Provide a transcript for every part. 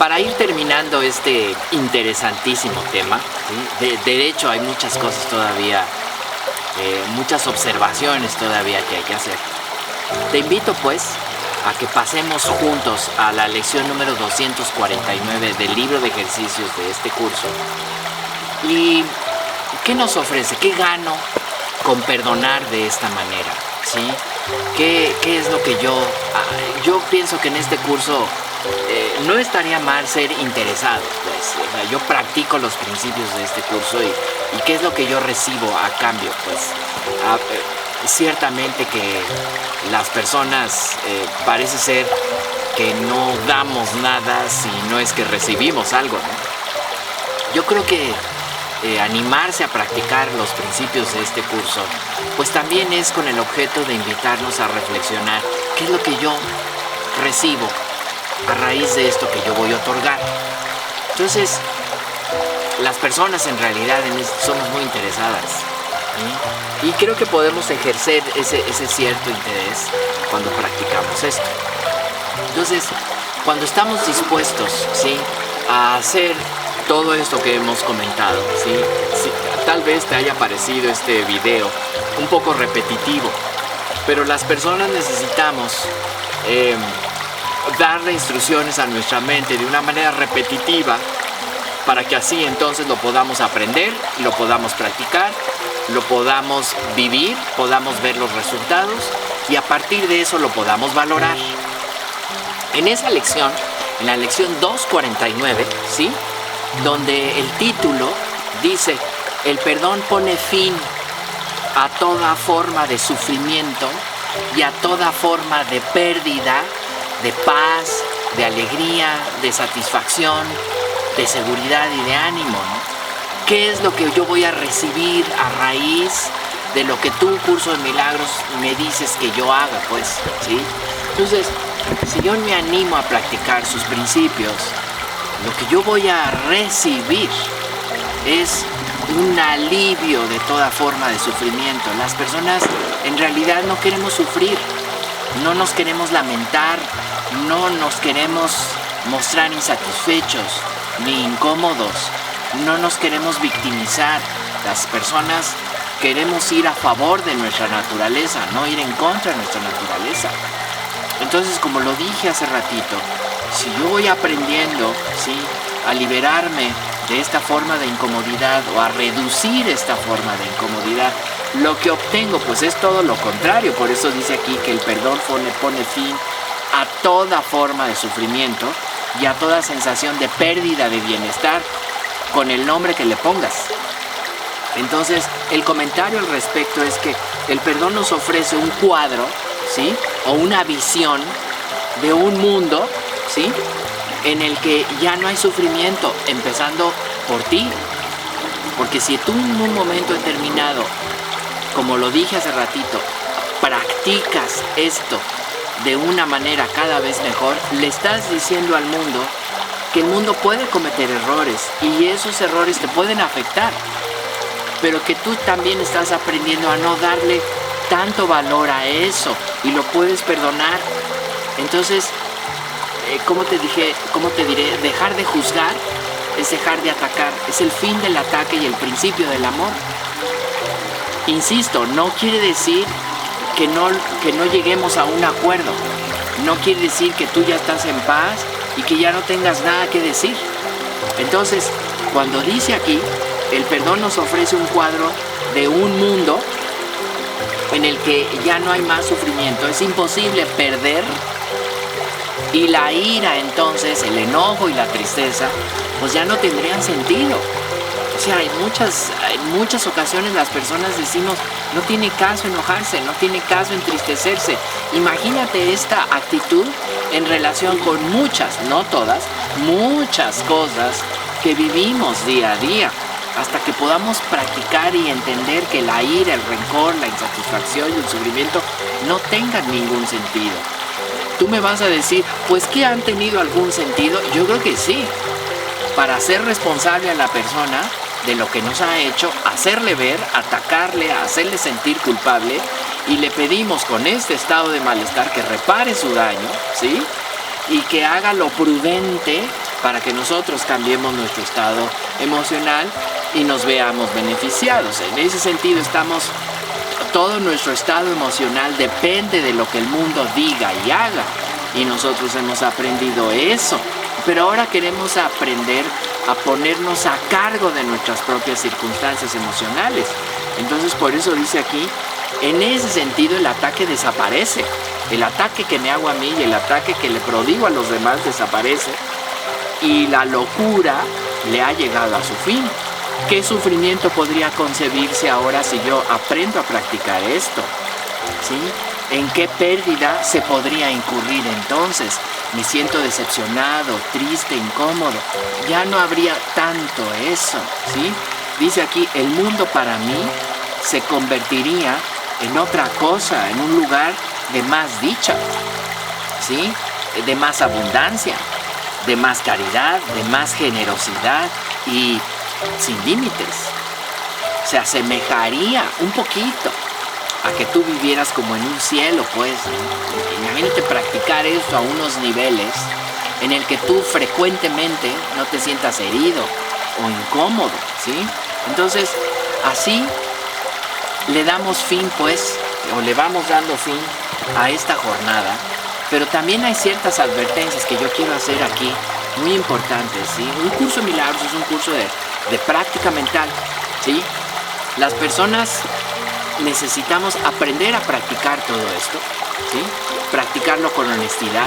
para ir terminando este interesantísimo tema, ¿sí? De hecho hay muchas cosas todavía, muchas observaciones todavía que hay que hacer. Te invito pues a que pasemos juntos a la lección número 249 del libro de ejercicios de este curso. ¿Y qué nos ofrece? ¿Qué gano con perdonar de esta manera? ¿Sí? ¿Qué es lo que yo pienso que en este curso no estaría mal ser interesado? Pues, o sea, yo practico los principios de este curso y qué es lo que yo recibo a cambio. Pues ciertamente que las personas parece ser que no damos nada si no es que recibimos algo, ¿no? Yo creo que animarse a practicar los principios de este curso, pues también es con el objeto de invitarnos a reflexionar qué es lo que yo recibo a raíz de esto que yo voy a otorgar. Entonces, las personas en realidad somos muy interesadas, ¿sí? Y creo que podemos ejercer ese cierto interés cuando practicamos esto. Entonces, cuando estamos dispuestos, ¿sí?, a hacer todo esto que hemos comentado, ¿sí? Sí, tal vez te haya parecido este video un poco repetitivo, pero las personas necesitamos darle instrucciones a nuestra mente de una manera repetitiva para que así entonces lo podamos aprender, lo podamos practicar, lo podamos vivir, podamos ver los resultados y a partir de eso lo podamos valorar. En esa lección, en la lección 249, ¿sí?, donde el título dice: el perdón pone fin a toda forma de sufrimiento y a toda forma de pérdida de paz, de alegría, de satisfacción, de seguridad y de ánimo, ¿no? ¿Qué es lo que yo voy a recibir a raíz de lo que tú, Curso de Milagros, me dices que yo haga, pues, ¿sí? Entonces, si yo me animo a practicar sus principios, lo que yo voy a recibir es un alivio de toda forma de sufrimiento. Las personas en realidad no queremos sufrir, no nos queremos lamentar, no nos queremos mostrar insatisfechos ni incómodos, no nos queremos victimizar. Las personas queremos ir a favor de nuestra naturaleza, no ir en contra de nuestra naturaleza. Entonces, como lo dije hace ratito, si yo voy aprendiendo, ¿sí?, a liberarme de esta forma de incomodidad o a reducir esta forma de incomodidad, lo que obtengo pues es todo lo contrario. Por eso dice aquí que el perdón pone fin a toda forma de sufrimiento y a toda sensación de pérdida de bienestar, con el nombre que le pongas. Entonces, el comentario al respecto es que el perdón nos ofrece un cuadro, ¿sí?, o una visión de un mundo, ¿sí?, en el que ya no hay sufrimiento, empezando por ti. Porque si tú en un momento determinado, como lo dije hace ratito, practicas esto de una manera cada vez mejor, le estás diciendo al mundo que el mundo puede cometer errores y esos errores te pueden afectar, pero que tú también estás aprendiendo a no darle tanto valor a eso y lo puedes perdonar. Entonces, ¿cómo te diré? Dejar de juzgar es dejar de atacar, es el fin del ataque y el principio del amor. Insisto, no quiere decir que no lleguemos a un acuerdo, no quiere decir que tú ya estás en paz y que ya no tengas nada que decir. Entonces, cuando dice aquí, el perdón nos ofrece un cuadro de un mundo en el que ya no hay más sufrimiento, es imposible perder. Y la ira, entonces, el enojo y la tristeza, pues ya no tendrían sentido. O sea, en muchas ocasiones las personas decimos, no tiene caso enojarse, no tiene caso entristecerse. Imagínate esta actitud en relación con muchas, no todas, muchas cosas que vivimos día a día, hasta que podamos practicar y entender que la ira, el rencor, la insatisfacción y el sufrimiento no tengan ningún sentido. Tú me vas a decir, pues que han tenido algún sentido. Yo creo que sí, para ser responsable a la persona de lo que nos ha hecho, hacerle ver, atacarle, hacerle sentir culpable, y le pedimos con este estado de malestar que repare su daño, ¿sí?, y que haga lo prudente para que nosotros cambiemos nuestro estado emocional y nos veamos beneficiados. En ese sentido todo nuestro estado emocional depende de lo que el mundo diga y haga, y nosotros hemos aprendido eso, pero ahora queremos aprender a ponernos a cargo de nuestras propias circunstancias emocionales. Entonces, por eso dice aquí, en ese sentido el ataque desaparece. El ataque que me hago a mí y el ataque que le prodigo a los demás desaparece, y la locura le ha llegado a su fin. ¿Qué sufrimiento podría concebirse ahora si yo aprendo a practicar esto? ¿Sí? ¿En qué pérdida se podría incurrir entonces? Me siento decepcionado, triste, incómodo. Ya no habría tanto eso, ¿sí? Dice aquí, el mundo para mí se convertiría en otra cosa, en un lugar de más dicha, ¿sí? De más abundancia, de más caridad, de más generosidad y sin límites. Se asemejaría un poquito a que tú vivieras como en un cielo, pues. Imagínate practicar eso a unos niveles en el que tú frecuentemente no te sientas herido o incómodo, ¿sí? Entonces, así le damos fin, pues, o le vamos dando fin a esta jornada. Pero también hay ciertas advertencias que yo quiero hacer aquí, muy importantes, ¿sí? Un curso de milagros es un curso de práctica mental, ¿sí? Las personas necesitamos aprender a practicar todo esto, ¿sí? Practicarlo con honestidad.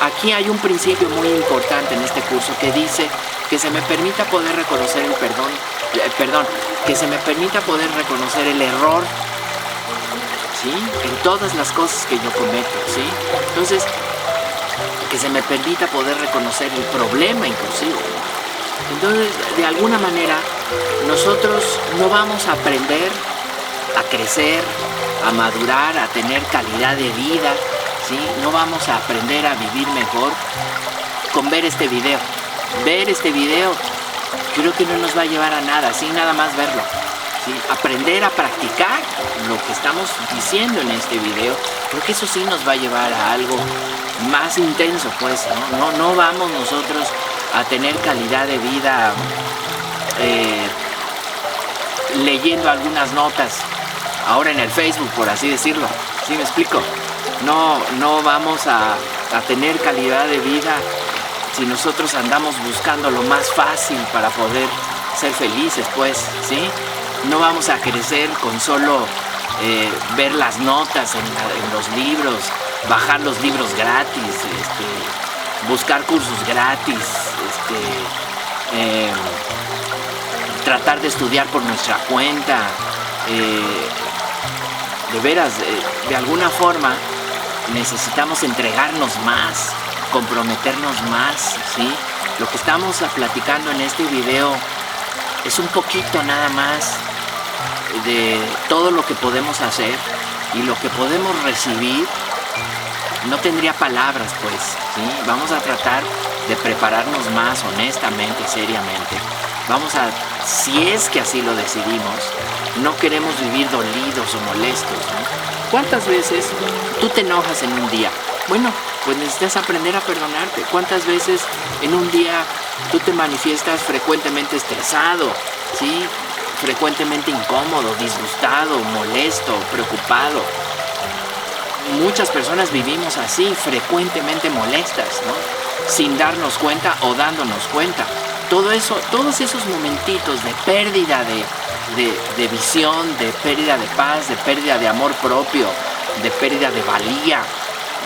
Aquí hay un principio muy importante en este curso que dice que se me permita poder reconocer el que se me permita poder reconocer el error, ¿sí? En todas las cosas que yo cometo, ¿sí? Entonces, que se me permita poder reconocer el problema inclusive. Entonces, de alguna manera, nosotros no vamos a aprender a crecer, a madurar, a tener calidad de vida, ¿sí? No vamos a aprender a vivir mejor con ver este video. Ver este video creo que no nos va a llevar a nada, sin nada más verlo, ¿sí? Aprender a practicar lo que estamos diciendo en este video, creo que eso sí nos va a llevar a algo más intenso, pues, ¿no? No vamos nosotros a tener calidad de vida leyendo algunas notas ahora en el Facebook, por así decirlo. ¿Sí me explico? No vamos a tener calidad de vida si nosotros andamos buscando lo más fácil para poder ser felices, pues, ¿sí? No vamos a crecer con solo ver las notas en los libros, bajar los libros gratis, buscar cursos gratis, tratar de estudiar por nuestra cuenta. De veras, de alguna forma necesitamos entregarnos más, comprometernos más, ¿sí? Lo que estamos platicando en este video es un poquito nada más de todo lo que podemos hacer y lo que podemos recibir. No tendría palabras, pues, ¿sí? Vamos a tratar de prepararnos más honestamente, seriamente. Vamos a, si es que así lo decidimos, no queremos vivir dolidos o molestos, ¿no? ¿Cuántas veces tú te enojas en un día? Bueno, pues necesitas aprender a perdonarte. ¿Cuántas veces en un día tú te manifiestas frecuentemente estresado, ¿sí? Frecuentemente incómodo, disgustado, molesto, preocupado? Muchas personas vivimos así, frecuentemente molestas, ¿no? Sin darnos cuenta o dándonos cuenta. Todo eso, todos esos momentitos de pérdida de visión, de pérdida de paz, de pérdida de amor propio, de pérdida de valía,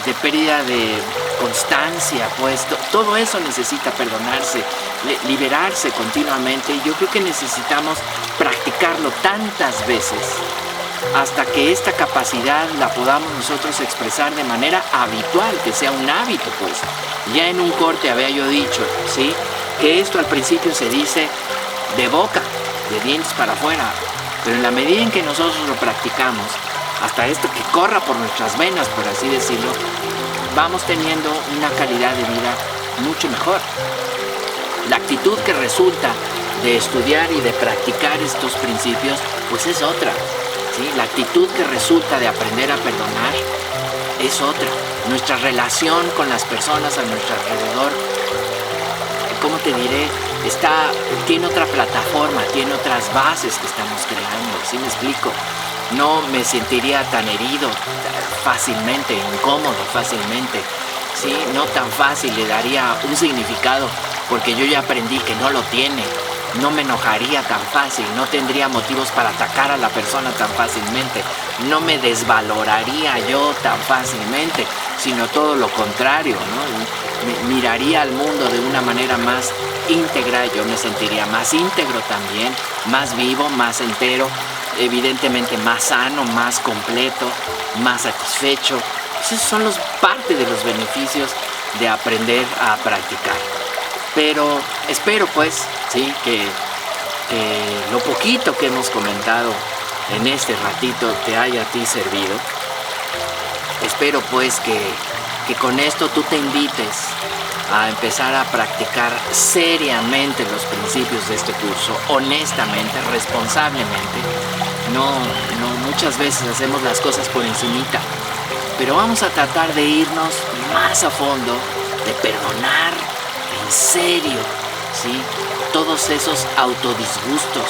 de pérdida de constancia, pues todo eso necesita perdonarse, liberarse continuamente. Y yo creo que necesitamos practicarlo tantas veces hasta que esta capacidad la podamos nosotros expresar de manera habitual, que sea un hábito, pues. Ya en un corte había yo dicho, ¿sí?, que esto al principio se dice de boca, de dientes para afuera, pero en la medida en que nosotros lo practicamos, hasta esto que corra por nuestras venas, por así decirlo, vamos teniendo una calidad de vida mucho mejor. La actitud que resulta de estudiar y de practicar estos principios, pues es otra, ¿sí? La actitud que resulta de aprender a perdonar es otra. Nuestra relación con las personas a nuestro alrededor ¿cómo te diré? Tiene otra plataforma, tiene otras bases que estamos creando, ¿sí me explico? No me sentiría tan herido fácilmente, incómodo fácilmente, ¿sí? No tan fácil, le daría un significado porque yo ya aprendí que no lo tiene. No me enojaría tan fácil, no tendría motivos para atacar a la persona tan fácilmente, no me desvaloraría yo tan fácilmente, sino todo lo contrario, ¿no? Miraría al mundo de una manera más íntegra, yo me sentiría más íntegro también, más vivo, más entero, evidentemente más sano, más completo, más satisfecho. Esos son parte de los beneficios de aprender a practicar. Pero espero pues, sí, que lo poquito que hemos comentado en este ratito te haya a ti servido. Espero pues que con esto tú te invites a empezar a practicar seriamente los principios de este curso, honestamente, responsablemente. No, muchas veces hacemos las cosas por encimita, pero vamos a tratar de irnos más a fondo, de perdonar en serio, ¿sí? Todos esos autodisgustos,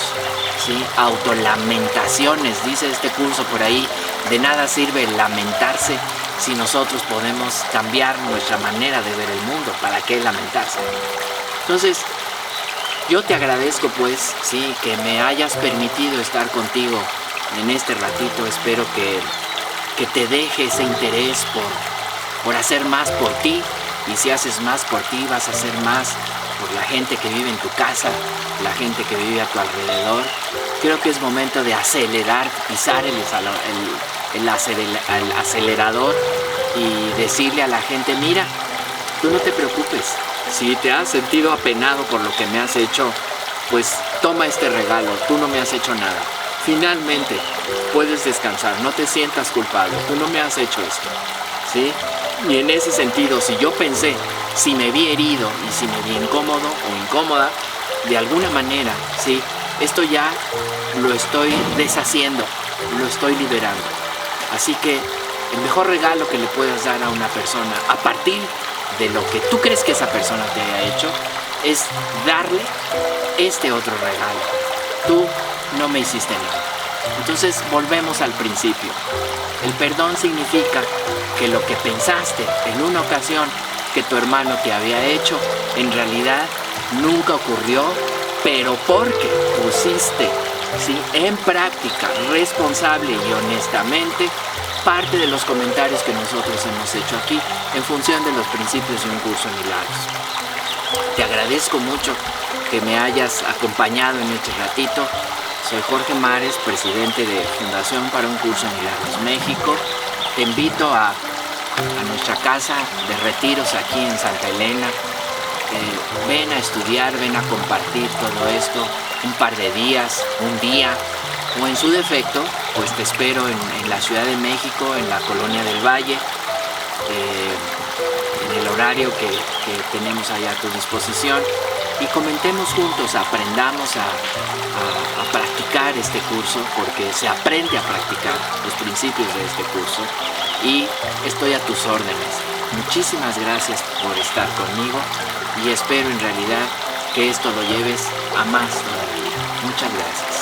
¿sí? Autolamentaciones, dice este curso por ahí, de nada sirve lamentarse si nosotros podemos cambiar nuestra manera de ver el mundo. ¿Para qué lamentarse? Entonces, yo te agradezco pues, sí, que me hayas permitido estar contigo en este ratito. Espero que te deje ese interés por hacer más por ti. Y si haces más por ti, vas a hacer más por la gente que vive en tu casa, la gente que vive a tu alrededor. Creo que es momento de acelerar, pisar el acelerador y decirle a la gente, mira, tú no te preocupes. Si te has sentido apenado por lo que me has hecho, pues toma este regalo, tú no me has hecho nada. Finalmente puedes descansar, no te sientas culpable, tú no me has hecho esto, ¿sí? Y en ese sentido, si yo pensé, si me vi herido y si me vi incómodo o incómoda, de alguna manera, ¿sí? Esto ya lo estoy deshaciendo, lo estoy liberando. Así que el mejor regalo que le puedas dar a una persona, a partir de lo que tú crees que esa persona te haya hecho, es darle este otro regalo. Tú no me hiciste nada. Entonces volvemos al principio. El perdón significa que lo que pensaste en una ocasión que tu hermano te había hecho, en realidad nunca ocurrió, pero porque pusiste, ¿sí?, en práctica, responsable y honestamente, parte de los comentarios que nosotros hemos hecho aquí en función de los principios de un curso de milagros. Te agradezco mucho que me hayas acompañado en este ratito. Soy Jorge Mares, presidente de Fundación para un Curso de Milagros México. Te invito a nuestra casa de retiros aquí en Santa Elena. Ven a estudiar, ven a compartir todo esto un par de días, un día, o en su defecto, pues te espero en la Ciudad de México, en la Colonia del Valle, en el horario que tenemos allá a tu disposición, y comentemos juntos, aprendamos a practicar este curso, porque se aprende a practicar los principios de este curso, y estoy a tus órdenes. Muchísimas gracias por estar conmigo y espero en realidad que esto lo lleves a más todavía. Muchas gracias.